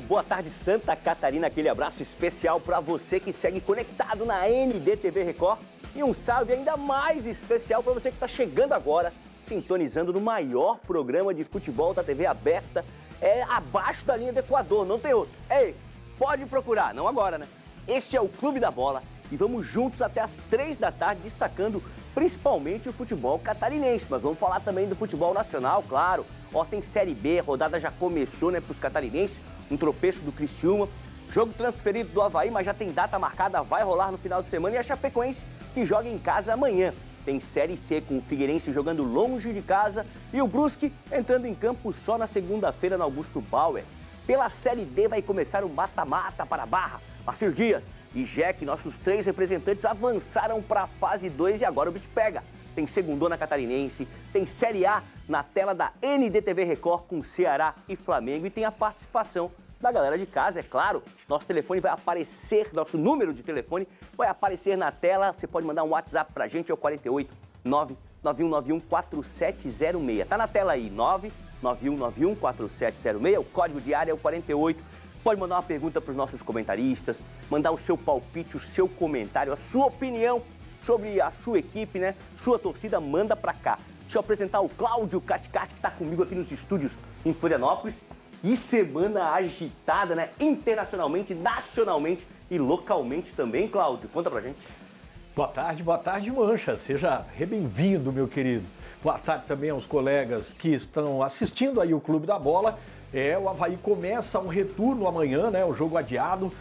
boa tarde Santa Catarina, aquele abraço especial para você que segue conectado na NDTV Record e um salve ainda mais especial para você que está chegando agora, sintonizando no maior programa de futebol da TV aberta, abaixo da linha do Equador, não tem outro, é esse, pode procurar, não agora, né? Esse é o Clube da Bola e vamos juntos até as 3 da tarde destacando principalmente o futebol catarinense, mas vamos falar também do futebol nacional, claro. Ó, tem Série B, a rodada já começou, né, para os catarinenses, um tropeço do Criciúma, jogo transferido do Avaí, mas já tem data marcada, vai rolar no final de semana, e a Chapecoense que joga em casa amanhã. Tem Série C com o Figueirense jogando longe de casa e o Brusque entrando em campo só na segunda-feira no Augusto Bauer. Pela Série D vai começar o mata-mata para a Barra. Marcelo Dias e Jack, nossos 3 representantes, avançaram para a fase 2 e agora o bicho pega. Tem Segundona Catarinense, tem Série A na tela da NDTV Record com Ceará e Flamengo e tem a participação da galera de casa, é claro. Nosso telefone vai aparecer, nosso número de telefone vai aparecer na tela. Você pode mandar um WhatsApp pra gente, é o 48 99191 4706. Tá na tela aí, 99191 4706, o código de área é o 48. Pode mandar uma pergunta para os nossos comentaristas, mandar o seu palpite, o seu comentário, a sua opinião sobre a sua equipe, né? Sua torcida, manda pra cá. Deixa eu apresentar o Cláudio Caticati, que está comigo aqui nos estúdios em Florianópolis. Que semana agitada, né? Internacionalmente, nacionalmente e localmente também, Cláudio. Conta pra gente. Boa tarde, Mancha. Seja bem-vindo, meu querido. Boa tarde também aos colegas que estão assistindo aí o Clube da Bola. O Avaí começa um retorno amanhã, né? O jogo adiado.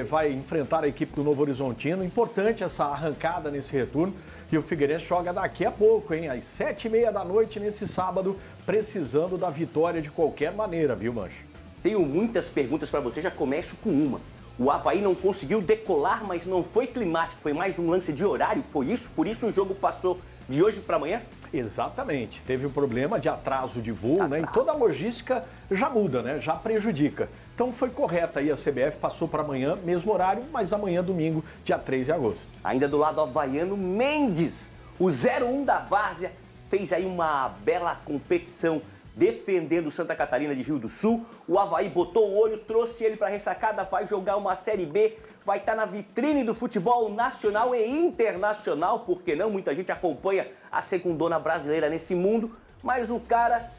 Vai enfrentar a equipe do Novo Horizontino. Importante essa arrancada nesse retorno. E o Figueirense joga daqui a pouco, hein? Às 7h30 da noite nesse sábado, precisando da vitória de qualquer maneira, viu, Mancha? Tenho muitas perguntas para você, já começo com uma. O Avaí não conseguiu decolar, mas não foi climático, foi mais um lance de horário, foi isso? Por isso o jogo passou de hoje para amanhã? Exatamente, teve um problema de atraso de voo, né? E toda a logística já muda, né? Já prejudica. Então foi correta aí, a CBF passou para amanhã, mesmo horário, mas amanhã, domingo, dia 3 de agosto. Ainda do lado havaiano, Mendes, o 01 da Várzea, fez aí uma bela competição defendendo Santa Catarina de Rio do Sul. O Avaí botou o olho, trouxe ele para a ressacada, vai jogar uma Série B, vai estar na vitrine do futebol nacional e internacional, porque não? Muita gente acompanha a segundona brasileira nesse mundo, mas o cara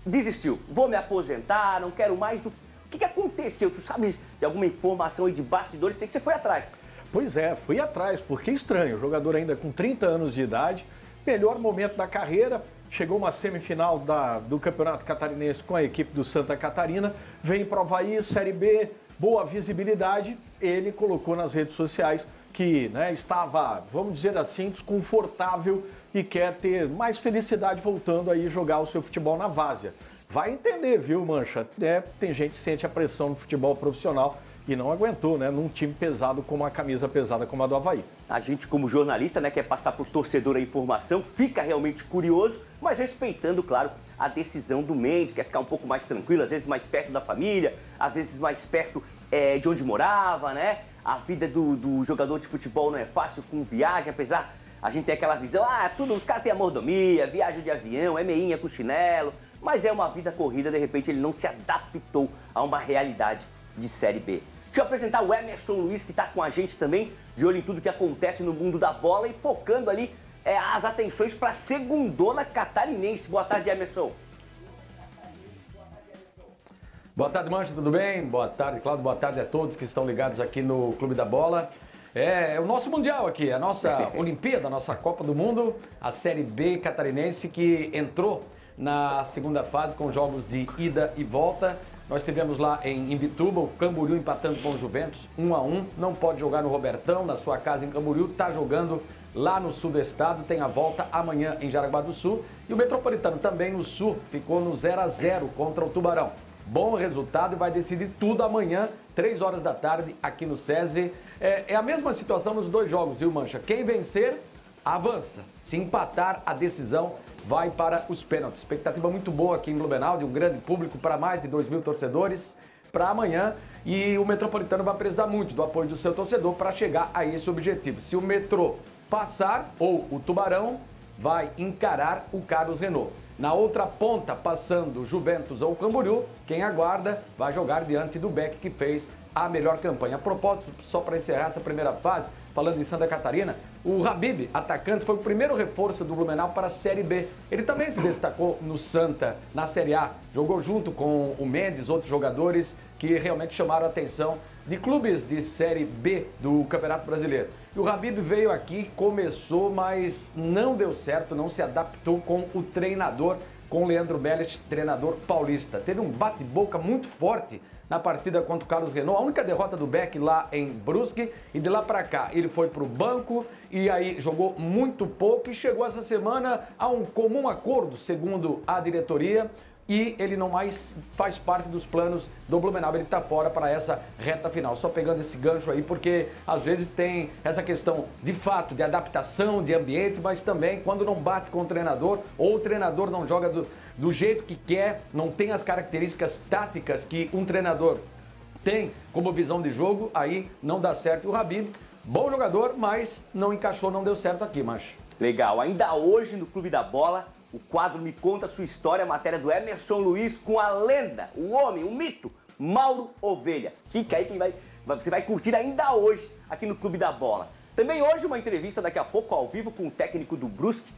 desistiu. Vou me aposentar, não quero mais. O que aconteceu? Tu sabes de alguma informação aí de bastidores? Sei que você foi atrás. Pois é, fui atrás, porque é estranho. O jogador ainda com 30 anos de idade, melhor momento da carreira, chegou uma semifinal do Campeonato Catarinense com a equipe do Santa Catarina, vem para o Avaí, Série B, boa visibilidade, ele colocou nas redes sociais que, né, estava, vamos dizer assim, desconfortável e quer ter mais felicidade voltando aí jogar o seu futebol na várzea. Vai entender, viu, Mancha? Tem gente que sente a pressão no futebol profissional e não aguentou, né, num time pesado com uma camisa pesada como a do Avaí. A gente, como jornalista, né, quer passar para o torcedor a informação, fica realmente curioso, mas respeitando, claro, a decisão do Mendes, quer ficar um pouco mais tranquilo, às vezes mais perto da família, às vezes mais perto de onde morava, né? A vida do jogador de futebol não é fácil com viagem, apesar a gente tem aquela visão, os caras têm a mordomia, viagem de avião, é meinha com chinelo, mas é uma vida corrida, de repente ele não se adaptou a uma realidade de Série B. Deixa eu apresentar o Emerson Luiz, que está com a gente também, de olho em tudo que acontece no mundo da bola e focando ali as atenções para a segundona catarinense. Boa tarde, Emerson. Boa tarde, Mancha, tudo bem? Boa tarde, Cláudio. Boa tarde a todos que estão ligados aqui no Clube da Bola. É o nosso Mundial aqui, a nossa Olimpíada, a nossa Copa do Mundo, a Série B catarinense que entrou na segunda fase com jogos de ida e volta. Nós tivemos lá em Imbituba, o Camboriú empatando com o Juventus, 1-1. Não pode jogar no Robertão, na sua casa em Camboriú. Está jogando lá no sul do estado. Tem a volta amanhã em Jaraguá do Sul. E o Metropolitano também no sul ficou no 0-0 contra o Tubarão. Bom resultado e vai decidir tudo amanhã, 3 horas da tarde, aqui no SESI. É a mesma situação nos 2 jogos, viu, Mancha? Quem vencer, avança. Se empatar, a decisão vai para os pênaltis. Expectativa muito boa aqui em Blumenau, de um grande público para mais de 2.000 torcedores para amanhã. E o Metropolitano vai precisar muito do apoio do seu torcedor para chegar a esse objetivo. Se o Metrô passar, ou o Tubarão, vai encarar o Carlos Renault. Na outra ponta, passando Juventus ou Camboriú, quem aguarda vai jogar diante do Beck, que fez a melhor campanha. A propósito, só para encerrar essa primeira fase, falando em Santa Catarina, o Habib, atacante, foi o primeiro reforço do Blumenau para a Série B. Ele também se destacou no Santa, na Série A. Jogou junto com o Mendes, outros jogadores que realmente chamaram a atenção de clubes de Série B do Campeonato Brasileiro. E o Habib veio aqui, começou, mas não deu certo, não se adaptou com o treinador, com o Leandro Bellet, treinador paulista. Teve um bate-boca muito forte na partida contra o Carlos Renault, a única derrota do Beck lá em Brusque, e de lá para cá ele foi para o banco e aí jogou muito pouco e chegou essa semana a um comum acordo, segundo a diretoria, e ele não mais faz parte dos planos do Blumenau, ele está fora para essa reta final. Só pegando esse gancho aí, porque às vezes tem essa questão de fato, de adaptação, de ambiente, mas também quando não bate com o treinador, ou o treinador não joga do jeito que quer, não tem as características táticas que um treinador tem como visão de jogo, aí não dá certo. E o Habib, bom jogador, mas não encaixou, não deu certo aqui, mas... Legal, ainda hoje no Clube da Bola, o quadro Me Conta a Sua História, a matéria do Emerson Luiz com a lenda, o homem, o mito, Mauro Ovelha. Fica aí que você vai curtir ainda hoje aqui no Clube da Bola. Também hoje uma entrevista daqui a pouco ao vivo com o técnico do Brusque,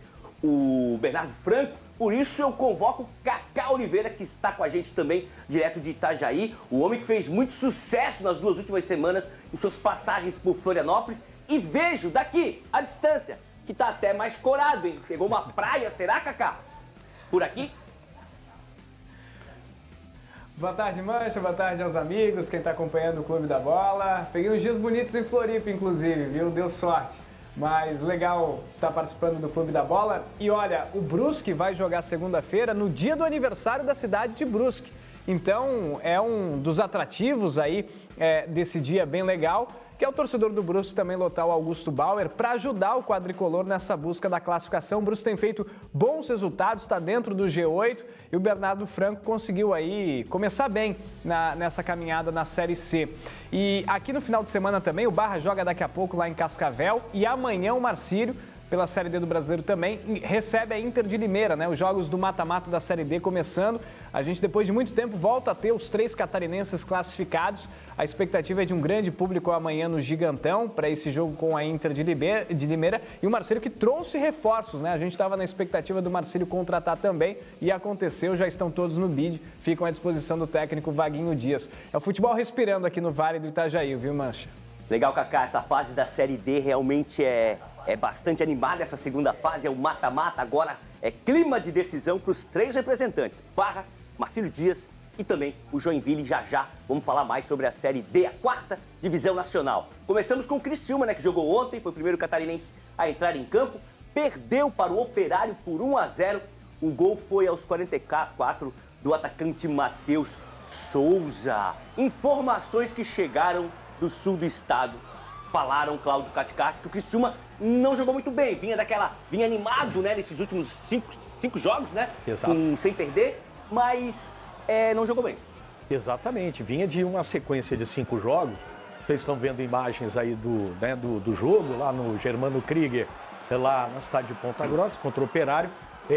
o Bernardo Franco. Por isso eu convoco o Cacá Oliveira, que está com a gente também, direto de Itajaí. O homem que fez muito sucesso nas 2 últimas semanas em suas passagens por Florianópolis. E vejo daqui, à distância, que tá até mais corado, hein? Pegou uma praia, será, Cacá? Por aqui? Boa tarde, Mancha. Boa tarde aos amigos, quem tá acompanhando o Clube da Bola. Peguei uns dias bonitos em Floripa, inclusive, viu? Deu sorte. Mas legal estar participando do Clube da Bola. E olha, o Brusque vai jogar segunda-feira no dia do aniversário da cidade de Brusque. Então, é um dos atrativos aí desse dia bem legal, que é o torcedor do Brusque também lotar o Augusto Bauer para ajudar o quadricolor nessa busca da classificação. O Brusque tem feito bons resultados, está dentro do G8 e o Bernardo Franco conseguiu aí começar bem nessa caminhada na Série C. E aqui no final de semana também o Barra joga daqui a pouco lá em Cascavel e amanhã o Marcílio, pela Série D do Brasileiro também, recebe a Inter de Limeira, né? Os jogos do mata-mata da Série D começando. A gente, depois de muito tempo, volta a ter os 3 catarinenses classificados. A expectativa é de um grande público amanhã no Gigantão, para esse jogo com a Inter de Limeira. E o Marcílio que trouxe reforços, né? A gente estava na expectativa do Marcílio contratar também e aconteceu, já estão todos no bid, ficam à disposição do técnico Vaguinho Dias. É o futebol respirando aqui no Vale do Itajaí, viu, Mancha? Legal, Cacá, essa fase da Série D realmente é bastante animada. Essa segunda fase é o mata-mata, agora é clima de decisão para os 3 representantes, Barra, Marcílio Dias e também o Joinville. Já vamos falar mais sobre a Série D, a 4ª divisão nacional. Começamos com o Criciúma, né, que jogou ontem, foi o primeiro catarinense a entrar em campo, perdeu para o Operário por 1-0, o gol foi aos 44 do atacante Matheus Souza. Informações que chegaram do sul do estado falaram, Cláudio Caticati, que o Criciúma não jogou muito bem, vinha animado, né, nesses últimos 5 jogos, né, sem perder, mas não jogou bem. Exatamente, vinha de uma sequência de 5 jogos, vocês estão vendo imagens aí do jogo lá no Germano Krieger, lá na cidade de Ponta Grossa, contra o Operário.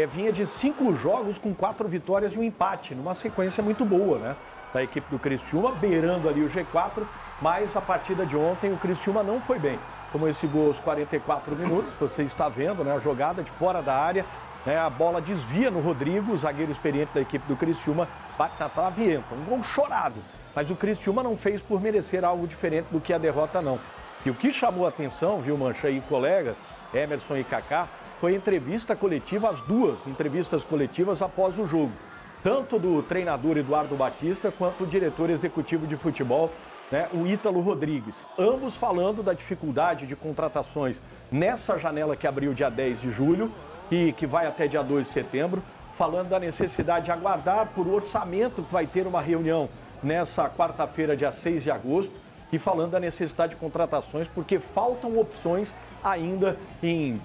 Vinha de 5 jogos com 4 vitórias e um empate, numa sequência muito boa, né, da equipe do Criciúma, beirando ali o G4, mas a partida de ontem o Criciúma não foi bem. Como esse gol aos 44 minutos, você está vendo, né, a jogada de fora da área, né, a bola desvia no Rodrigo, o zagueiro experiente da equipe do Criciúma, bate na trave e entra. Um gol chorado, mas o Criciúma não fez por merecer algo diferente do que a derrota, não. E o que chamou a atenção, viu, Mancha e colegas, Emerson e Cacá, foi entrevista coletiva, as 2 entrevistas coletivas após o jogo. Tanto do treinador Eduardo Batista, quanto do diretor executivo de futebol, né, o Ítalo Rodrigues. Ambos falando da dificuldade de contratações nessa janela que abriu dia 10 de julho e que vai até dia 2 de setembro, falando da necessidade de aguardar por orçamento, que vai ter uma reunião nessa quarta-feira, dia 6 de agosto, e falando da necessidade de contratações, porque faltam opções ainda em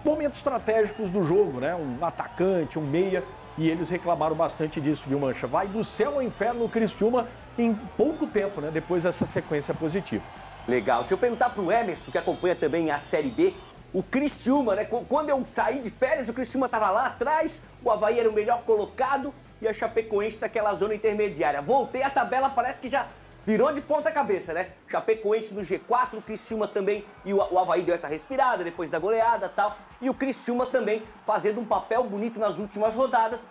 momentos estratégicos do jogo, né? Um atacante, um meia, e eles reclamaram bastante disso, viu, Mancha? Vai do céu ao inferno o Criciúma em pouco tempo, né? Depois dessa sequência positiva. Legal. Deixa eu perguntar para o Emerson, que acompanha também a Série B, o Criciúma, né? Quando eu saí de férias, o Criciúma estava lá atrás, o Avaí era o melhor colocado e a Chapecoense naquela zona intermediária. Voltei, a tabela parece que já virou de ponta cabeça, né? Chapecoense no G4, o Criciúma também, e o Avaí deu essa respirada depois da goleada e tal. E o Criciúma também fazendo um papel bonito nas últimas rodadas,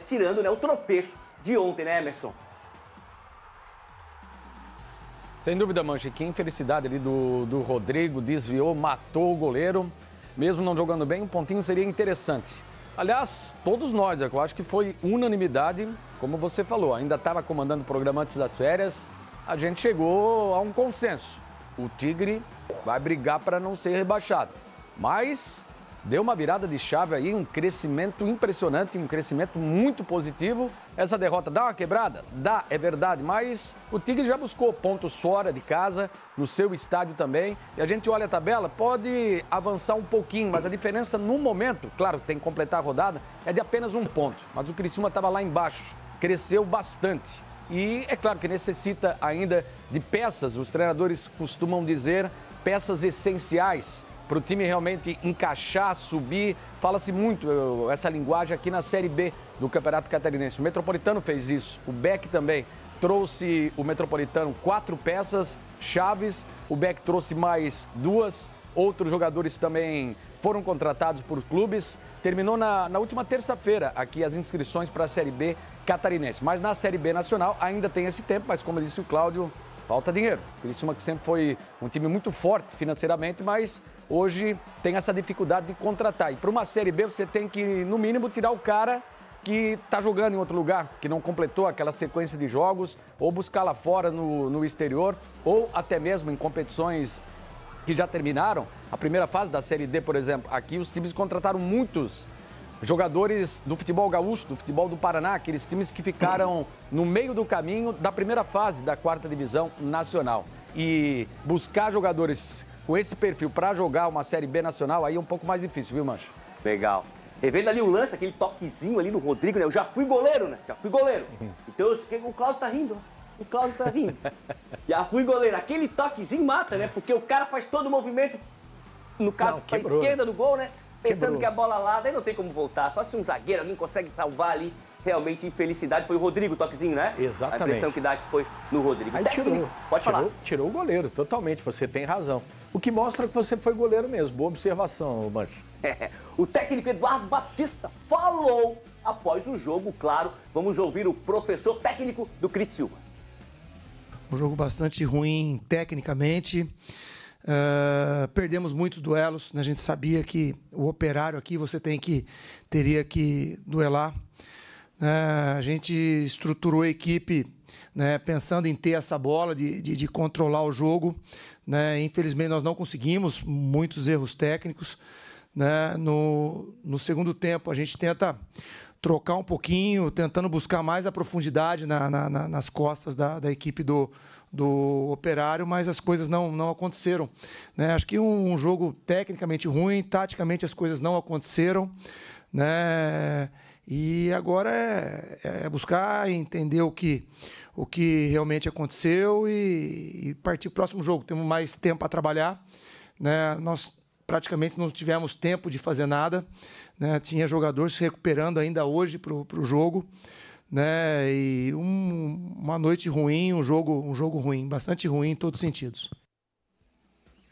tirando, né, o tropeço de ontem, né, Emerson? Sem dúvida, Mancha, que infelicidade ali do Rodrigo, desviou, matou o goleiro. Mesmo não jogando bem, um pontinho seria interessante. Aliás, todos nós, eu acho que foi unanimidade, como você falou, ainda estava comandando o programa antes das férias, a gente chegou a um consenso. O Tigre vai brigar para não ser rebaixado, mas deu uma virada de chave aí, um crescimento impressionante, um crescimento muito positivo. Essa derrota dá uma quebrada? Dá, é verdade, mas o Tigre já buscou pontos fora de casa, no seu estádio também. E a gente olha a tabela, pode avançar um pouquinho, mas a diferença no momento, claro, tem que completar a rodada, é de apenas um ponto. Mas o Criciúma estava lá embaixo, cresceu bastante. E é claro que necessita ainda de peças, os treinadores costumam dizer, peças essenciais para o time realmente encaixar, subir. Fala-se muito essa linguagem aqui na Série B do Campeonato Catarinense. O Metropolitano fez isso, o Beck também trouxe o Metropolitano 4 peças chaves, o Beck trouxe mais 2, outros jogadores também foram contratados por clubes. Terminou na última terça-feira aqui as inscrições para a Série B Catarinense, mas na Série B Nacional ainda tem esse tempo, mas como disse o Cláudio, falta dinheiro. O Criciúma que sempre foi um time muito forte financeiramente, mas hoje tem essa dificuldade de contratar. E para uma Série B você tem que, no mínimo, tirar o cara que está jogando em outro lugar, que não completou aquela sequência de jogos, ou buscar lá fora no exterior, ou até mesmo em competições que já terminaram. A primeira fase da Série D, por exemplo, aqui os times contrataram muitos jogadores do futebol gaúcho, do futebol do Paraná, aqueles times que ficaram no meio do caminho da primeira fase da 4ª divisão nacional. E buscar jogadores com esse perfil para jogar uma Série B nacional aí é um pouco mais difícil, viu, Mancha? Legal. Revendo ali o lance, aquele toquezinho ali no Rodrigo, né? Eu já fui goleiro, né? Já fui goleiro. Então o Cláudio tá rindo, ó. O Cláudio tá rindo. Já fui goleiro. Aquele toquezinho mata, né? Porque o cara faz todo o movimento, no caso, pra esquerda do gol, né? Pensando que a bola lá, daí não tem como voltar. Só se um zagueiro, alguém consegue salvar ali. Realmente, infelicidade. Foi o Rodrigo, o toquezinho, né? Exatamente. A impressão que dá que foi no Rodrigo. Aí Pode falar. Tirou o goleiro, totalmente. Você tem razão. O que mostra que você foi goleiro mesmo. Boa observação, Mancha. O técnico Eduardo Batista falou após o jogo, claro. Vamos ouvir o professor técnico do Criciúma. Um jogo bastante ruim tecnicamente. Perdemos muitos duelos, né? A gente sabia que o Operário aqui teria que duelar. A gente estruturou a equipe, né, pensando em ter essa bola, de controlar o jogo, né? Infelizmente nós não conseguimos, muitos erros técnicos, né? No segundo tempo a gente tenta trocar um pouquinho, tentando buscar mais a profundidade nas costas da equipe do Operário, mas as coisas não aconteceram, né? Acho que um jogo tecnicamente ruim, taticamente as coisas não aconteceram, né? E agora é buscar entender o que realmente aconteceu e partir para o próximo jogo. Temos mais tempo para trabalhar, né? Nós praticamente não tivemos tempo de fazer nada, né? Tinha jogadores se recuperando ainda hoje para o jogo, né? E uma noite ruim, um jogo ruim, bastante ruim em todos os sentidos.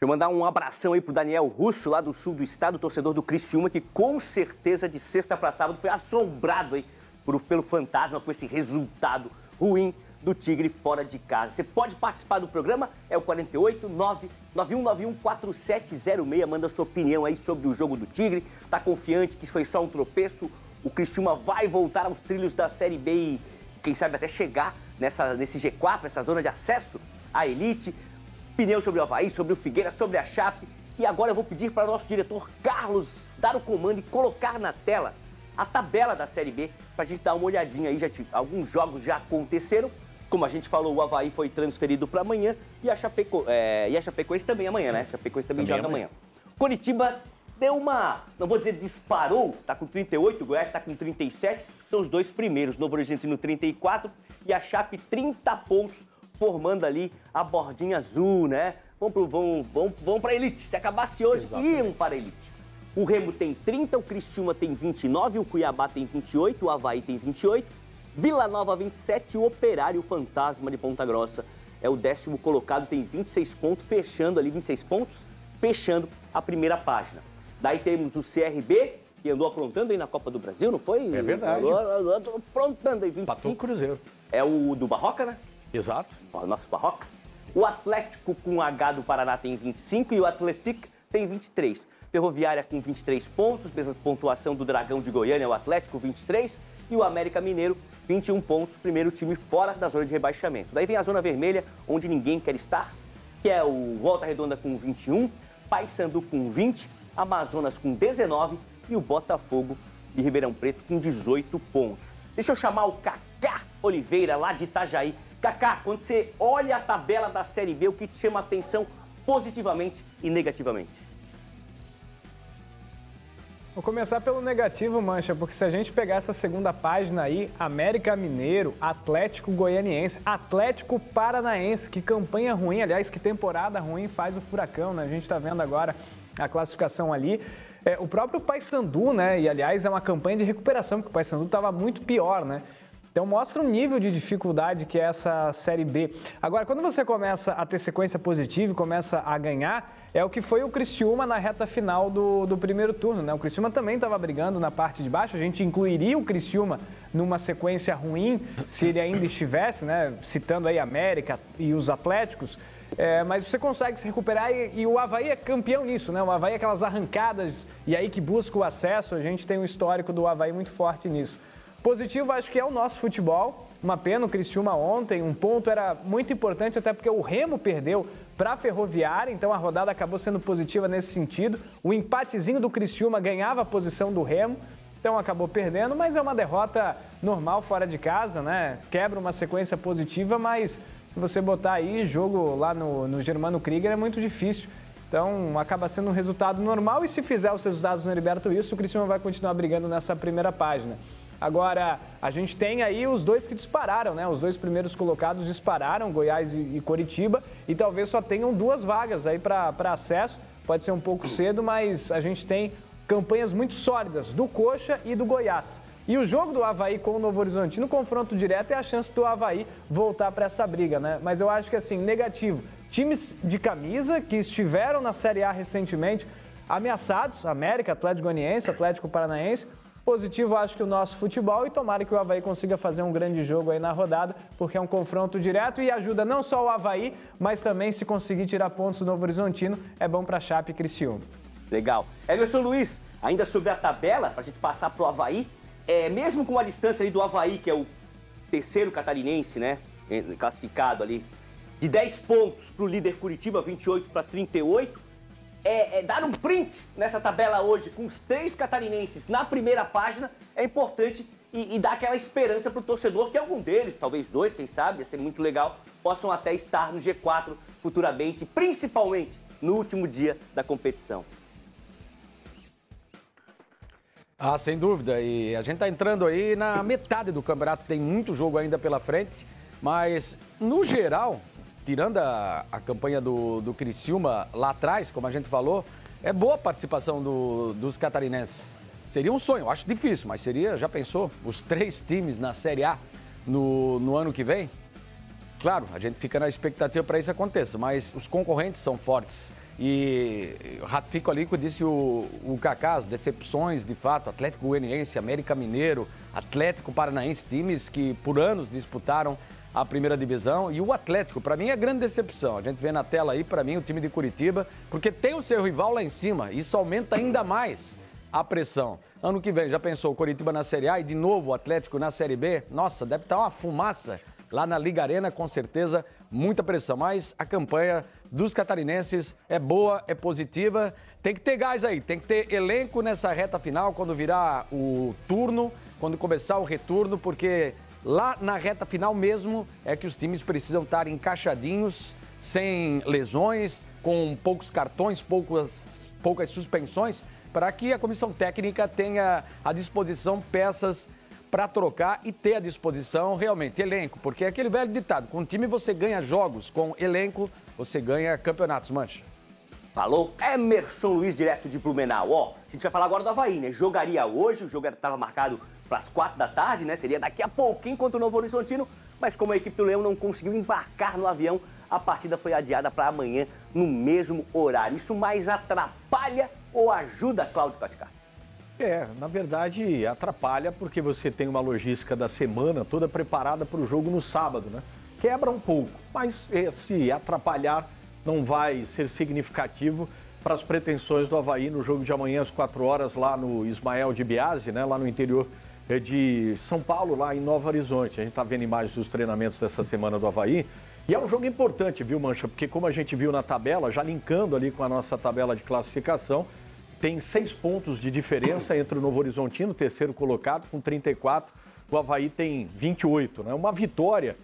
Deixa eu mandar um abração aí pro Daniel Russo, lá do sul do estado, torcedor do Criciúma, que com certeza de sexta para sábado foi assombrado aí pelo fantasma com esse resultado ruim do Tigre fora de casa. Você pode participar do programa, é o 489-9191-4706, manda sua opinião aí sobre o jogo do Tigre. Tá confiante que foi só um tropeço? O Criciúma vai voltar aos trilhos da Série B e, quem sabe, até chegar nesse G4, essa zona de acesso à elite. Opinião sobre o Avaí, sobre o Figueira, sobre a Chape. E agora eu vou pedir para o nosso diretor Carlos dar o comando e colocar na tela a tabela da Série B para a gente dar uma olhadinha aí. Alguns jogos já aconteceram. Como a gente falou, o Avaí foi transferido para amanhã e a Chapecoense também amanhã, né? A Chapecoense também joga amanhã. Coritiba deu não vou dizer disparou, tá com 38, o Goiás tá com 37, são os dois primeiros, Novo Horizontino 34 e a Chape 30 pontos, formando ali a bordinha azul, né? vão para a elite. Se acabasse hoje, Exatamente. iam para a elite. O Remo tem 30, o Criciúma tem 29, o Cuiabá tem 28, o Avaí tem 28, Vila Nova 27 e o Operário Fantasma de Ponta Grossa é o 10º colocado, tem 26 pontos, fechando ali 26 pontos, fechando a primeira página. Daí temos o CRB, que andou aprontando aí na Copa do Brasil, não foi? É verdade. Andou aprontando aí, 25. Empatou o Cruzeiro. É o do Barroca, né? Exato. O nosso Barroca. O Atlético com H do Paraná tem 25 e o Atlético tem 23. Ferroviária com 23 pontos, mesma pontuação do Dragão de Goiânia, o Atlético 23 e o América Mineiro 21 pontos, primeiro time fora da zona de rebaixamento. Daí vem a zona vermelha, onde ninguém quer estar, que é o Volta Redonda com 21, Paysandu com 20, Amazonas com 19 e o Botafogo de Ribeirão Preto com 18 pontos. Deixa eu chamar o Kaká Oliveira, lá de Itajaí. Kaká, quando você olha a tabela da Série B, o que te chama a atenção positivamente e negativamente? Vou começar pelo negativo, Mancha, porque se a gente pegar essa segunda página aí, América Mineiro, Atlético Goianiense, Atlético Paranaense, que campanha ruim, aliás, que temporada ruim faz o Furacão, né? A gente tá vendo agora a classificação ali. O próprio Paysandu, né? E, aliás, é uma campanha de recuperação, porque o Paysandu estava muito pior, né? Então mostra um nível de dificuldade que é essa Série B. Agora, quando você começa a ter sequência positiva e começa a ganhar, é o que foi o Criciúma na reta final do primeiro turno, né? O Criciúma também estava brigando na parte de baixo, a gente incluiria o Criciúma numa sequência ruim, se ele ainda estivesse, né? Citando aí América e os Atléticos, mas você consegue se recuperar e o Avaí é campeão nisso, né? O Avaí é aquelas arrancadas e aí que busca o acesso, a gente tem um histórico do Avaí muito forte nisso. Positivo, acho que é o nosso futebol. Uma pena o Criciúma ontem, um ponto era muito importante, até porque o Remo perdeu para a Ferroviária, então a rodada acabou sendo positiva nesse sentido. O empatezinho do Criciúma ganhava a posição do Remo, então acabou perdendo, mas é uma derrota normal fora de casa, né? Quebra uma sequência positiva, mas se você botar aí jogo lá no Germano Krieger é muito difícil. Então acaba sendo um resultado normal e se fizer os resultados no Heriberto Wilson, o Criciúma vai continuar brigando nessa primeira página. Agora, a gente tem aí os dois que dispararam, né? Os dois primeiros colocados dispararam, Goiás e Coritiba, e talvez só tenham 2 vagas aí para acesso. Pode ser um pouco cedo, mas a gente tem campanhas muito sólidas do Coxa e do Goiás. E o jogo do Avaí com o Novo Horizontino, confronto direto, é a chance do Avaí voltar para essa briga, né? Mas eu acho que, assim, negativo. Times de camisa que estiveram na Série A recentemente, ameaçados, América, Atlético Goianiense, Atlético Paranaense. Positivo, acho que o nosso futebol, e tomara que o Avaí consiga fazer um grande jogo aí na rodada, porque é um confronto direto e ajuda não só o Avaí, mas também se conseguir tirar pontos do Novo Horizontino, é bom para Chape e Criciúma. Legal. Emerson Luiz, ainda sobre a tabela, para a gente passar para o Avaí, mesmo com a distância ali do Avaí, que é o terceiro catarinense, né, classificado ali, de 10 pontos para o líder Curitiba, 28 para 38, dar um print nessa tabela hoje com os 3 catarinenses na primeira página é importante e dar aquela esperança para o torcedor que algum deles, talvez 2, quem sabe, ia ser muito legal, possam até estar no G4 futuramente, principalmente no último dia da competição. Ah, sem dúvida. E a gente está entrando aí na metade do campeonato, tem muito jogo ainda pela frente, mas no geral, tirando a campanha do Criciúma lá atrás, como a gente falou, é boa a participação dos catarinenses. Seria um sonho, acho difícil, mas seria, já pensou, os 3 times na Série A no ano que vem? Claro, a gente fica na expectativa para isso aconteça, mas os concorrentes são fortes. E ratifico ali o que disse o Kaká, as decepções, de fato, Atlético Goianiense, América Mineiro, Atlético Paranaense, times que por anos disputaram a primeira divisão, e o Atlético, para mim, é grande decepção. A gente vê na tela aí, para mim, o time de Curitiba, porque tem o seu rival lá em cima, e isso aumenta ainda mais a pressão. Ano que vem, já pensou, o Curitiba na Série A e de novo o Atlético na Série B? Nossa, deve estar uma fumaça lá na Liga Arena, com certeza, muita pressão. Mas a campanha dos catarinenses é boa, é positiva, tem que ter gás aí, tem que ter elenco nessa reta final, quando virar o turno, quando começar o retorno, porque lá na reta final mesmo é que os times precisam estar encaixadinhos, sem lesões, com poucos cartões, poucas suspensões, para que a comissão técnica tenha à disposição peças para trocar e ter à disposição realmente elenco, porque é aquele velho ditado, com time você ganha jogos, com elenco você ganha campeonatos, Mancha. Falou Emerson Luiz, direto de Blumenau. Ó, a gente vai falar agora do Avaí, né? Jogaria hoje, o jogo estava marcado para as 4 da tarde, né? Seria daqui a pouquinho contra o Novo Horizontino, mas como a equipe do Leão não conseguiu embarcar no avião, a partida foi adiada para amanhã no mesmo horário. Isso mais atrapalha ou ajuda, Cláudio Caticati? Na verdade, atrapalha porque você tem uma logística da semana toda preparada para o jogo no sábado, né? Quebra um pouco, mas se atrapalhar não vai ser significativo para as pretensões do Avaí no jogo de amanhã às 4 horas lá no Ismael de Biase, né? Lá no interior de São Paulo, lá em Novo Horizonte. A gente está vendo imagens dos treinamentos dessa semana do Avaí. E é um jogo importante, viu, Mancha? Porque como a gente viu na tabela, já linkando ali com a nossa tabela de classificação, tem 6 pontos de diferença entre o Novo Horizontino, terceiro colocado, com 34. O Avaí tem 28, né? Uma vitória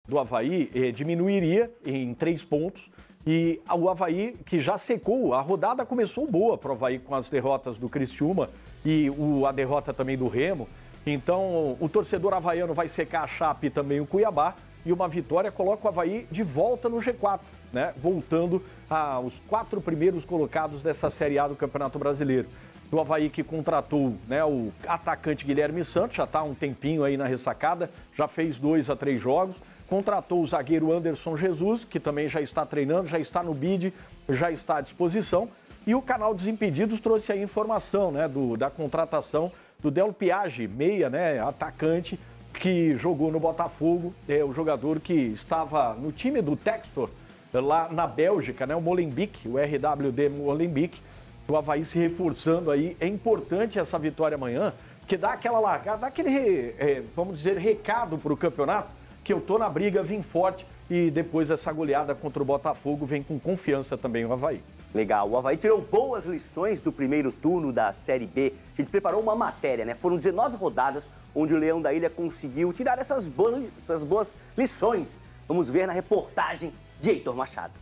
do Avaí diminuiria em 3 pontos. E o Avaí, que já secou, a rodada começou boa para o Avaí com as derrotas do Criciúma e a derrota também do Remo. Então, o torcedor havaiano vai secar a Chape e também o Cuiabá. E uma vitória coloca o Avaí de volta no G4, né? Voltando aos 4 primeiros colocados dessa Série A do Campeonato Brasileiro. O Avaí que contratou, né, o atacante Guilherme Santos, já está há um tempinho aí na ressacada, já fez 2 a 3 jogos. Contratou o zagueiro Anderson Jesus, que também já está treinando, já está no BID, já está à disposição. E o canal Desimpedidos trouxe a informação, né, da contratação do Del Piage, meia, né, atacante, que jogou no Botafogo, o jogador que estava no time do Textor, lá na Bélgica, né, o Molenbeek, o RWD Molenbeek. O Avaí se reforçando aí. É importante essa vitória amanhã, porque dá aquela largada, dá aquele, vamos dizer, recado para o campeonato, que eu tô na briga, vim forte e depois essa goleada contra o Botafogo vem com confiança também o Avaí. Legal, o Avaí tirou boas lições do primeiro turno da Série B. A gente preparou uma matéria, né? Foram 19 rodadas onde o Leão da Ilha conseguiu tirar essas boas lições. Vamos ver na reportagem de Heitor Machado.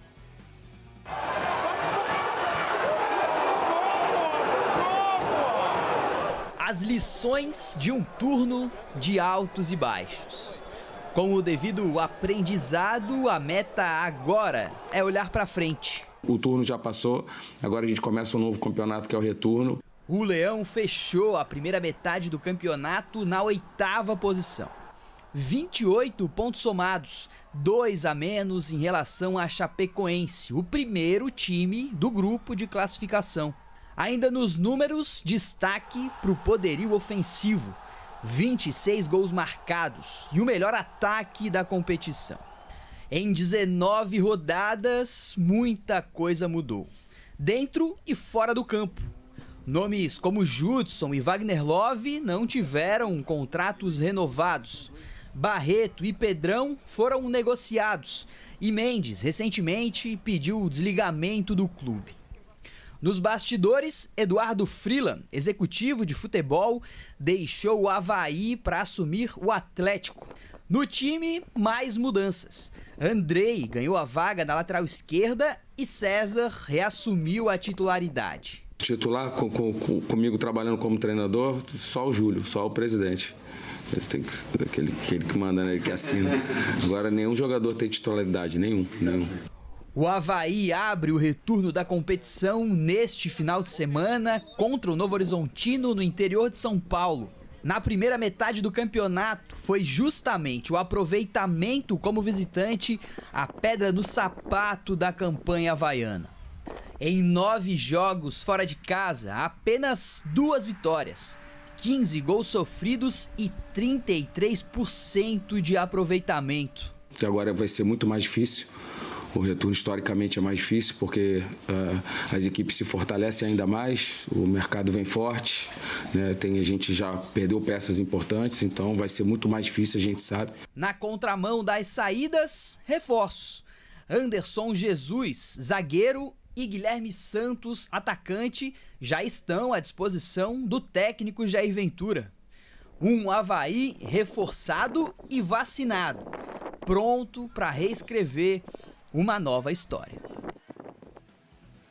As lições de um turno de altos e baixos. Com o devido aprendizado, a meta agora é olhar para frente. O turno já passou, agora a gente começa um novo campeonato que é o retorno. O Leão fechou a primeira metade do campeonato na 8ª posição. 28 pontos somados, 2 a menos em relação à Chapecoense, o primeiro time do grupo de classificação. Ainda nos números, destaque para o poderio ofensivo. 26 gols marcados e o melhor ataque da competição. Em 19 rodadas, muita coisa mudou, dentro e fora do campo. Nomes como Judson e Wagner Love não tiveram contratos renovados. Barreto e Pedrão foram negociados e Mendes, recentemente, pediu o desligamento do clube. Nos bastidores, Eduardo Freeland, executivo de futebol, deixou o Avaí para assumir o Atlético. No time, mais mudanças. Andrei ganhou a vaga na lateral esquerda e César reassumiu a titularidade. Titular comigo trabalhando como treinador, só o Júlio, só o presidente. Ele tem aquele que manda, né, que assina. Agora nenhum jogador tem titularidade, nenhum. O Avaí abre o retorno da competição neste final de semana contra o Novo Horizontino no interior de São Paulo. Na primeira metade do campeonato, foi justamente o aproveitamento como visitante a pedra no sapato da campanha havaiana. Em 9 jogos fora de casa, apenas 2 vitórias, 15 gols sofridos e 33% de aproveitamento. Que agora vai ser muito mais difícil. O retorno historicamente é mais difícil porque as equipes se fortalecem ainda mais, o mercado vem forte, né? A gente já perdeu peças importantes, então vai ser muito mais difícil, a gente sabe. Na contramão das saídas, reforços. Anderson Jesus, zagueiro, e Guilherme Santos, atacante, já estão à disposição do técnico Jair Ventura. Um Avaí reforçado e vacinado, pronto para reescrever uma nova história.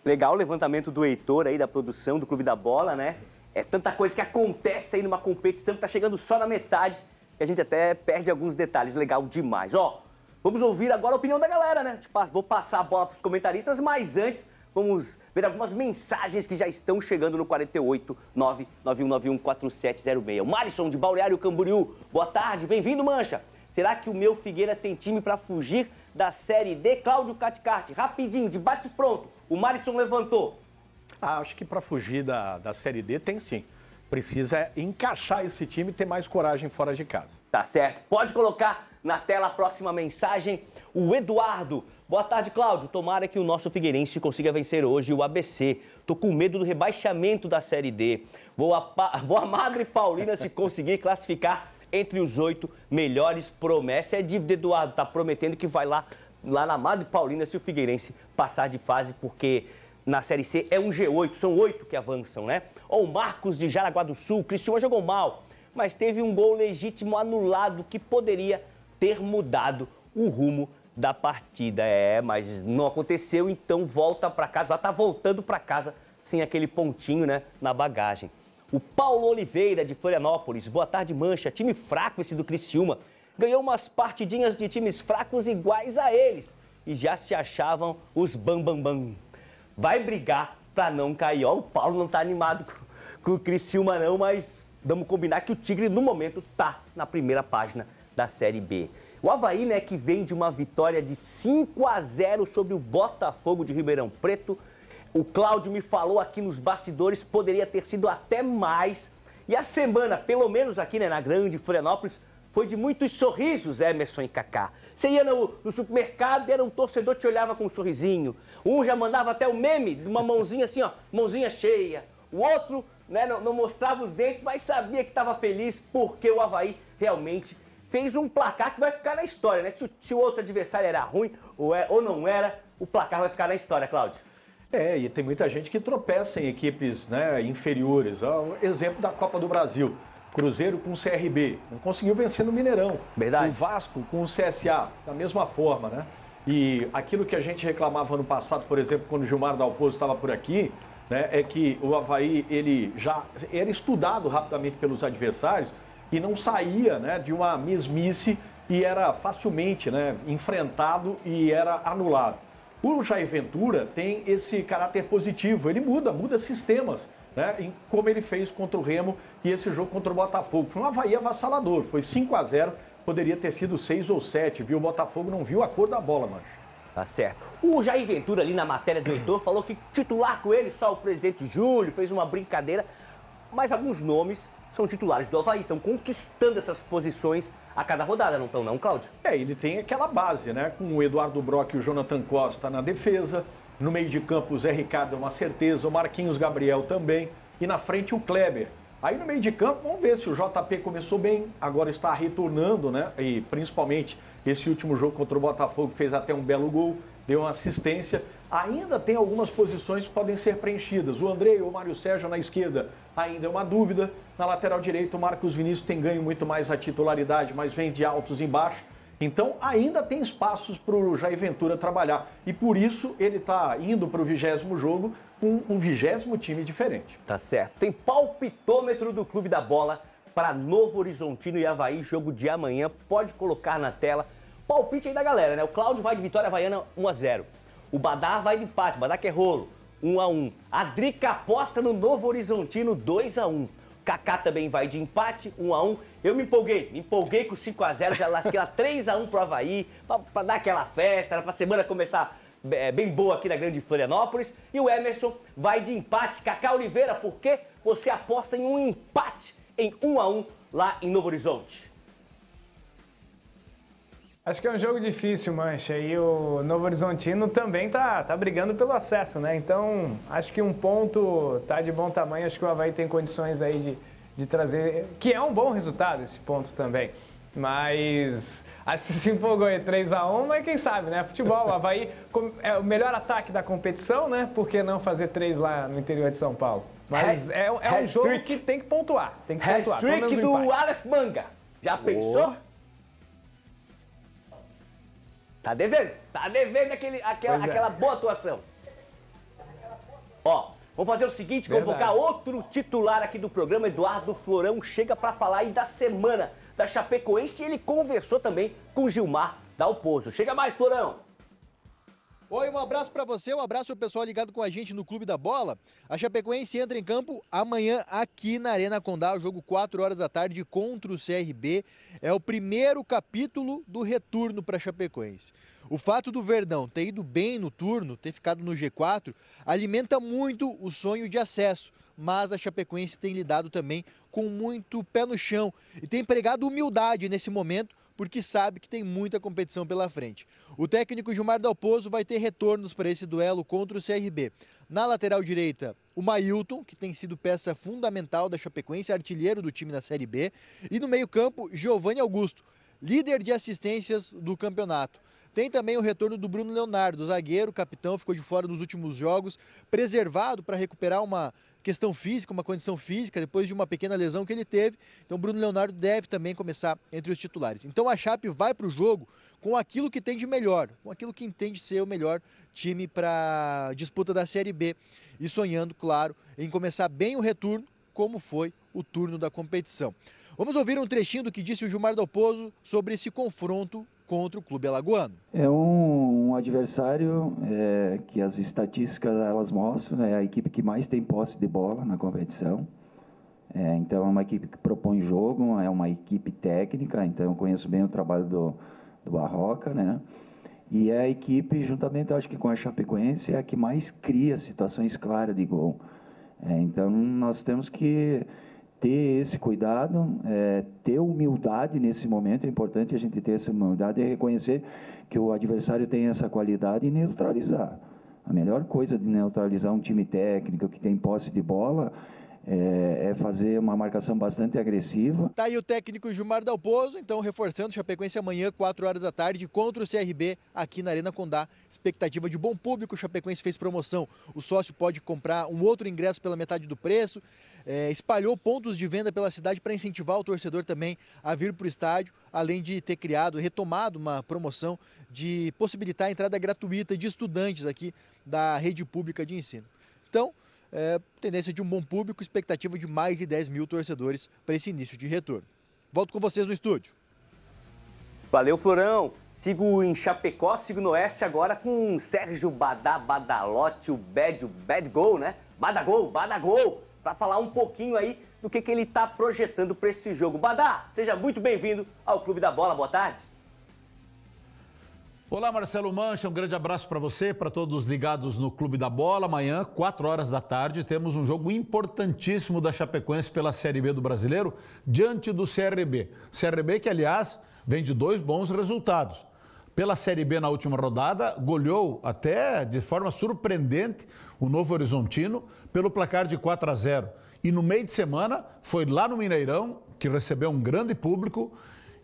Legal o levantamento do Heitor aí da produção do Clube da Bola, né? É tanta coisa que acontece aí numa competição que tá chegando só na metade, que a gente até perde alguns detalhes. Legal demais. Ó, vamos ouvir agora a opinião da galera, né? Vou passar a bola para os comentaristas, mas antes vamos ver algumas mensagens que já estão chegando no 48 99191 4706. O Malisson de Balneário Camboriú. Boa tarde, bem-vindo, Mancha. Será que o meu Figueira tem time para fugir da Série D? Cláudio Caticarte, rapidinho, de bate-pronto. O Malisson levantou. Acho que para fugir da Série D tem sim. Precisa encaixar esse time e ter mais coragem fora de casa. Tá certo. Pode colocar na tela a próxima mensagem. O Eduardo. Boa tarde, Cláudio. Tomara que o nosso Figueirense consiga vencer hoje o ABC. Tô com medo do rebaixamento da Série D. Vou a Madre Paulina se conseguir classificar entre os 8 melhores. Promessa é dívida, Eduardo. Tá prometendo que vai lá na Madre Paulina se o Figueirense passar de fase, porque na Série C é um G8, são 8 que avançam, né? Ó, o Marcos de Jaraguá do Sul. Criciúma jogou mal, mas teve um gol legítimo anulado que poderia ter mudado o rumo da partida. Mas não aconteceu, então volta para casa. Já tá voltando para casa sem aquele pontinho, né, na bagagem. O Paulo Oliveira, de Florianópolis. Boa tarde, Mancha. Time fraco esse do Criciúma. Ganhou umas partidinhas de times fracos iguais a eles e já se achavam os bambambam. Vai brigar para não cair. Ó, o Paulo não tá animado com o Criciúma não, mas vamos combinar que o Tigre, no momento, tá na primeira página da Série B. O Avaí, né, que vem de uma vitória de 5-0 sobre o Botafogo de Ribeirão Preto. O Cláudio me falou aqui nos bastidores, poderia ter sido até mais. E a semana, pelo menos aqui, né, na grande Florianópolis, foi de muitos sorrisos, Emerson e Kaká. Você ia no supermercado e era um torcedor que te olhava com um sorrisinho. Um já mandava até o meme de uma mãozinha assim, ó, mãozinha cheia. O outro, né, não mostrava os dentes, mas sabia que estava feliz porque o Avaí realmente fez um placar que vai ficar na história, né? Se o outro adversário era ruim ou não era, o placar vai ficar na história, Cláudio. E tem muita gente que tropeça em equipes, né, inferiores. Exemplo da Copa do Brasil. Cruzeiro com o CRB, não conseguiu vencer no Mineirão. Verdade. O Vasco com o CSA, da mesma forma, né? E aquilo que a gente reclamava ano passado, por exemplo, quando o Gilmar Dalpozo estava por aqui, né, é que o Avaí, ele já era estudado rapidamente pelos adversários e não saía, né, de uma mesmice e era facilmente, né, enfrentado e era anulado. O Jair Ventura tem esse caráter positivo, ele muda sistemas, né, como ele fez contra o Remo e esse jogo contra o Botafogo. Foi um Avaí avassalador, foi 5-0, poderia ter sido 6 ou 7, viu? O Botafogo não viu a cor da bola, Mancha. Tá certo. O Jair Ventura ali na matéria do Heitor falou que titular com ele só o presidente Júlio, fez uma brincadeira, mas alguns nomes são titulares do Avaí, estão conquistando essas posições a cada rodada, não estão não, Cláudio? Ele tem aquela base, né, com o Eduardo Brock e o Jonathan Costa na defesa, no meio de campo o Zé Ricardo é uma certeza, o Marquinhos Gabriel também, e na frente o Kleber. Aí no meio de campo, vamos ver se o JP começou bem, agora está retornando, né, e principalmente esse último jogo contra o Botafogo fez até um belo gol, deu uma assistência. Ainda tem algumas posições que podem ser preenchidas. O André ou o Mário Sérgio na esquerda ainda é uma dúvida. Na lateral direita, o Marcos Vinícius tem ganho muito mais a titularidade, mas vem de altos e baixos. Então, ainda tem espaços para o Jair Ventura trabalhar. E por isso, ele está indo para o 20º jogo com um 20º time diferente. Tá certo. Tem palpitômetro do Clube da Bola para Novo Horizontino e Avaí, jogo de amanhã. Pode colocar na tela. Palpite aí da galera, né? O Cláudio vai de vitória havaiana 1-0. O Badá vai de empate, Badá que é rolo, 1-1. A Drica aposta no Novo Horizontino 2-1. Kaká também vai de empate, 1-1. Eu me empolguei com 5-0, já lasquei lá 3-1 pro Avaí, pra dar aquela festa, pra semana começar bem boa aqui na grande Florianópolis. E o Emerson vai de empate. Kaká Oliveira, por quê? Você aposta em um empate em 1-1 lá em Novo Horizonte. Acho que é um jogo difícil, Mancha, e o Novo Horizontino também tá brigando pelo acesso, né? Então, acho que um ponto tá de bom tamanho, acho que o Avaí tem condições aí de trazer, que é um bom resultado esse ponto também. Mas, acho que você se empolgou aí 3-1, mas quem sabe, né? Futebol, o Avaí é o melhor ataque da competição, né? Por que não fazer 3 lá no interior de São Paulo? Mas é um jogo que tem que pontuar, tem que pontuar. Hat-trick do Aleph Manga, já pensou? Tá devendo aquela boa atuação. Ó, Vamos fazer o seguinte, convocar outro titular aqui do programa, Eduardo Florão, chega para falar aí da semana da Chapecoense e ele conversou também com o Gilmar Dalpozo. Chega mais, Florão! Oi, um abraço para você, um abraço ao pessoal ligado com a gente no Clube da Bola. A Chapecoense entra em campo amanhã aqui na Arena Condá, o jogo 4 horas da tarde contra o CRB. É o primeiro capítulo do retorno para a Chapecoense. O fato do Verdão ter ido bem no turno, ter ficado no G4, alimenta muito o sonho de acesso. Mas a Chapecoense tem lidado também com muito pé no chão e tem empregado humildade nesse momento, porque sabe que tem muita competição pela frente. O técnico Gilmar Dalpozo vai ter retornos para esse duelo contra o CRB. Na lateral direita, o Mailton, que tem sido peça fundamental da Chapecoense, artilheiro do time na Série B. E no meio-campo, Giovanni Augusto, líder de assistências do campeonato. Tem também o retorno do Bruno Leonardo, zagueiro, capitão, ficou de fora nos últimos jogos, preservado para recuperar uma questão física, uma condição física, depois de uma pequena lesão que ele teve. Então, Bruno Leonardo deve também começar entre os titulares. Então, a Chape vai para o jogo com aquilo que tem de melhor, com aquilo que entende ser o melhor time para a disputa da Série B. E sonhando, claro, em começar bem o retorno, como foi o turno da competição. Vamos ouvir um trechinho do que disse o Gilmar Dalpozo sobre esse confronto contra o Clube Alagoano. É um adversário que as estatísticas elas mostram, é a equipe que mais tem posse de bola na competição. Então é uma equipe que propõe jogo, é uma equipe técnica, então eu conheço bem o trabalho do Barroca, né? E é a equipe, juntamente acho que com a Chapecoense, é a que mais cria situações claras de gol. Então nós temos que ter esse cuidado, ter humildade nesse momento. É importante a gente ter essa humildade e reconhecer que o adversário tem essa qualidade e neutralizar. A melhor coisa de neutralizar um time técnico que tem posse de bola é fazer uma marcação bastante agressiva. Tá aí o técnico Gilmar Dalpozo, então reforçando o Chapecoense amanhã, 4 horas da tarde, contra o CRB, aqui na Arena Condá. Expectativa de bom público, o Chapecoense fez promoção. O sócio pode comprar um outro ingresso pela metade do preço. Espalhou pontos de venda pela cidade para incentivar o torcedor também a vir para o estádio, além de ter retomado uma promoção de possibilitar a entrada gratuita de estudantes aqui da rede pública de ensino. Então, tendência de um bom público, expectativa de mais de 10 mil torcedores para esse início de retorno. Volto com vocês no estúdio. Valeu, Florão. Sigo em Chapecó, sigo no Oeste agora com Sérgio Badalotti, o Bad Gol, né? Badagol, para falar um pouquinho aí do que ele está projetando para esse jogo. Badá, seja muito bem-vindo ao Clube da Bola, boa tarde. Olá, Marcelo Mancha, um grande abraço para você, para todos ligados no Clube da Bola. Amanhã, 4 horas da tarde, temos um jogo importantíssimo da Chapecoense pela Série B do Brasileiro, diante do CRB. CRB que, aliás, vem de 2 bons resultados. Pela Série B na última rodada, goleou até de forma surpreendente o Novo Horizontino pelo placar de 4-0. E no meio de semana foi lá no Mineirão, que recebeu um grande público,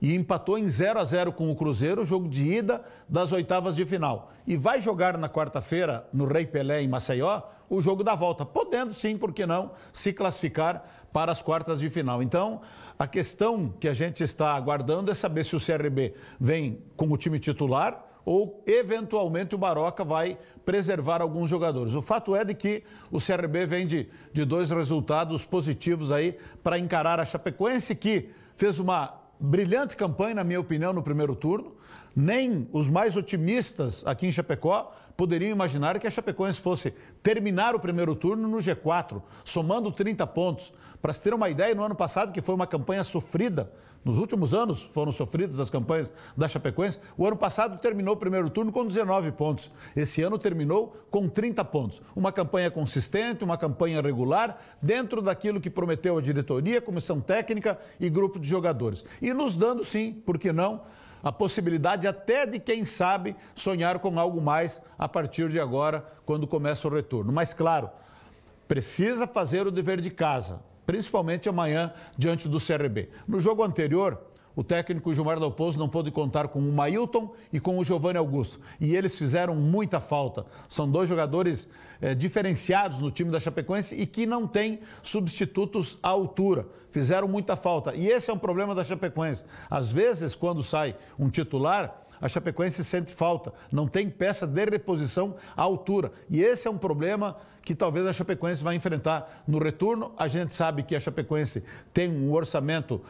e empatou em 0-0 com o Cruzeiro, jogo de ida das oitavas de final. E vai jogar na quarta-feira, no Rei Pelé, em Maceió, o jogo da volta, podendo sim, por que não, se classificar para as quartas de final. Então, a questão que a gente está aguardando é saber se o CRB vem com o time titular ou, eventualmente, o Barroca vai preservar alguns jogadores. O fato é de que o CRB vem de 2 resultados positivos aí para encarar a Chapecoense, que fez uma brilhante campanha, na minha opinião, no primeiro turno. Nem os mais otimistas aqui em Chapecó poderiam imaginar que a Chapecoense fosse terminar o primeiro turno no G4, somando 30 pontos. Para se ter uma ideia, no ano passado, que foi uma campanha sofrida, nos últimos anos foram sofridas as campanhas da Chapecoense, o ano passado terminou o primeiro turno com 19 pontos. Esse ano terminou com 30 pontos. Uma campanha consistente, uma campanha regular, dentro daquilo que prometeu a diretoria, comissão técnica e grupo de jogadores. E nos dando, sim, por que não, a possibilidade até de, quem sabe, sonhar com algo mais a partir de agora, quando começa o retorno. Mas, claro, precisa fazer o dever de casa, principalmente amanhã, diante do CRB. No jogo anterior, o técnico Gilmar Dalpozo não pôde contar com o Mailton e com o Giovanni Augusto. E eles fizeram muita falta. São 2 jogadores diferenciados no time da Chapecoense e que não têm substitutos à altura. Fizeram muita falta. E esse é um problema da Chapecoense. Às vezes, quando sai um titular, A Chapecoense sente falta, não tem peça de reposição à altura. E esse é um problema que talvez a Chapecoense vai enfrentar no retorno. A gente sabe que a Chapecoense tem um orçamento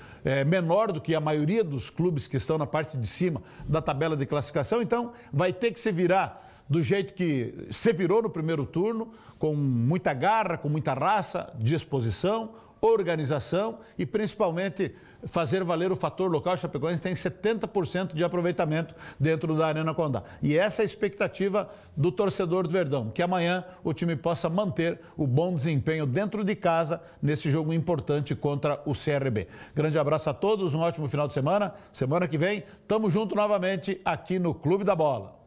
menor do que a maioria dos clubes que estão na parte de cima da tabela de classificação, então vai ter que se virar do jeito que se virou no primeiro turno, com muita garra, com muita raça, disposição, organização e principalmente fazer valer o fator local. A Chapecoense tem 70% de aproveitamento dentro da Arena Condá. E essa é a expectativa do torcedor do Verdão, que amanhã o time possa manter o bom desempenho dentro de casa nesse jogo importante contra o CRB. Grande abraço a todos, um ótimo final de semana. Semana que vem, tamo junto novamente aqui no Clube da Bola.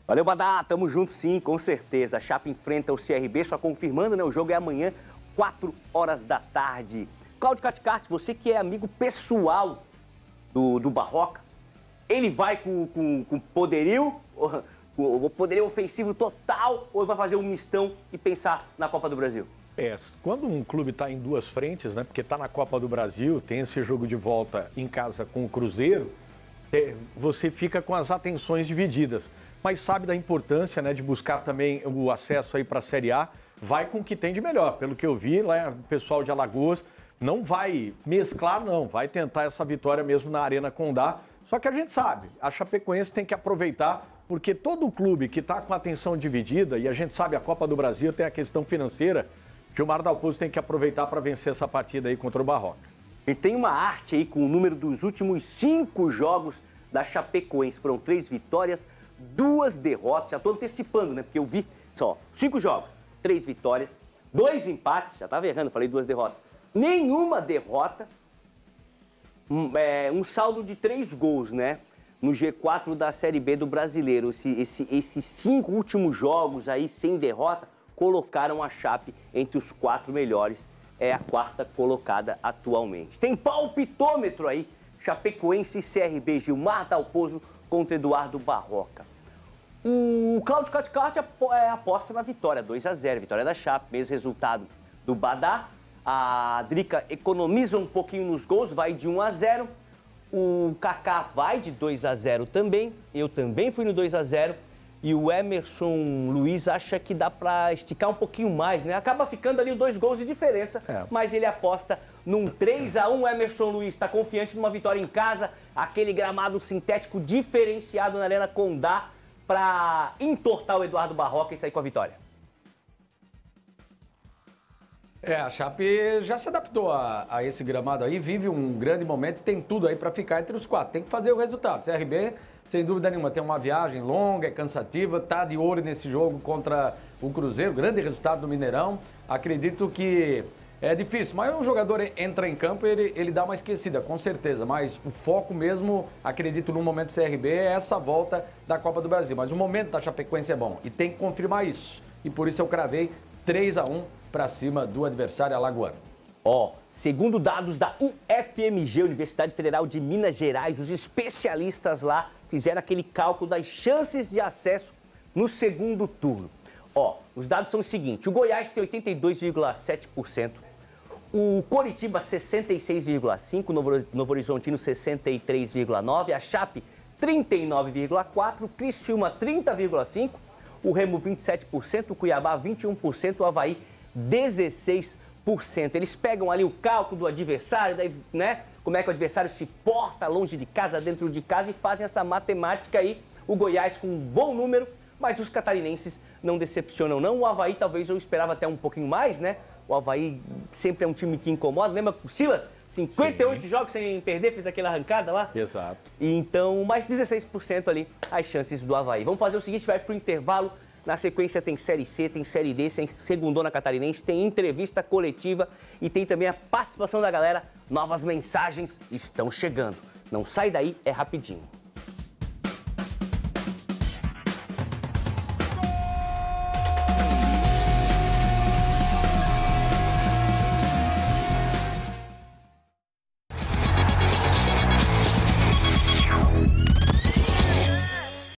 Valeu, Badá, tamo junto sim, com certeza. A Chape enfrenta o CRB, só confirmando, né? O jogo é amanhã, 4 horas da tarde. Cláudio Caticarte, você que é amigo pessoal do Barroca, ele vai com poderio, o poderio ofensivo total, ou vai fazer um mistão e pensar na Copa do Brasil? Quando um clube está em duas frentes, né? Porque está na Copa do Brasil, tem esse jogo de volta em casa com o Cruzeiro, você fica com as atenções divididas. Mas sabe da importância, né, de buscar também o acesso aí para a Série A, vai com o que tem de melhor. Pelo que eu vi, lá o pessoal de Alagoas não vai mesclar, não, vai tentar essa vitória mesmo na Arena Condá. Só que a gente sabe, a Chapecoense tem que aproveitar, porque todo clube que está com a atenção dividida, e a gente sabe, a Copa do Brasil tem a questão financeira, Gilmar Dalpozo tem que aproveitar para vencer essa partida aí contra o Barroca. E tem uma arte aí com o número dos últimos 5 jogos da Chapecoense. Foram 3 vitórias, 2 derrotas, já estou antecipando, né? Porque eu vi só 5 jogos, 3 vitórias, 2 empates, já estava errando, falei 2 derrotas. Nenhuma derrota, um saldo de 3 gols, né? No G4 da Série B do Brasileiro. Esses 5 últimos jogos aí sem derrota colocaram a Chape entre os 4 melhores. É a 4ª colocada atualmente. Tem palpitômetro aí, Chapecoense e CRB, Gilmar Dalpozo contra Eduardo Barroca. O Cláudio Caticarte aposta na vitória, 2-0, vitória da Chape, mesmo resultado do Badá. A Drica economiza um pouquinho nos gols, vai de 1-0. O Kaká vai de 2-0 também, eu também fui no 2-0. E o Emerson Luiz acha que dá para esticar um pouquinho mais, né? Acaba ficando ali 2 gols de diferença, mas ele aposta num 3-1. O Emerson Luiz está confiante numa vitória em casa, aquele gramado sintético diferenciado na Arena Condá para entortar o Eduardo Barroca e sair com a vitória. A Chape já se adaptou a esse gramado aí, vive um grande momento e tem tudo aí para ficar entre os 4. Tem que fazer o resultado. CRB, sem dúvida nenhuma, tem uma viagem longa, é cansativa, tá de olho nesse jogo contra o Cruzeiro, grande resultado do Mineirão. Acredito que é difícil, mas o jogador entra em campo e ele dá uma esquecida, com certeza. Mas o foco mesmo, acredito, no momento do CRB é essa volta da Copa do Brasil. Mas o momento da Chapecoense é bom e tem que confirmar isso. E por isso eu cravei 3-1 para cima do adversário alagoano. Segundo dados da UFMG, Universidade Federal de Minas Gerais, os especialistas lá fizeram aquele cálculo das chances de acesso no segundo turno. Os dados são os seguintes: o Goiás tem 82,7%, o Coritiba 66,5%, o Novo Horizontino 63,9%, a Chape 39,4%, o Criciúma 30,5%, o Remo 27%, o Cuiabá 21%, o Avaí 16%. Eles pegam ali o cálculo do adversário, daí, né? Como é que o adversário se porta longe de casa, dentro de casa, e fazem essa matemática aí. O Goiás com um bom número, mas os catarinenses não decepcionam não. O Avaí talvez eu esperava até um pouquinho mais, né? O Avaí sempre é um time que incomoda. Lembra o Silas? 58 jogos sem perder, fez aquela arrancada lá? Exato. Então, mais 16% ali as chances do Avaí. Vamos fazer o seguinte, vai pro intervalo. Na sequência tem Série C, tem Série D, tem Segundona Catarinense, tem entrevista coletiva e tem também a participação da galera. Novas mensagens estão chegando. Não sai daí, é rapidinho.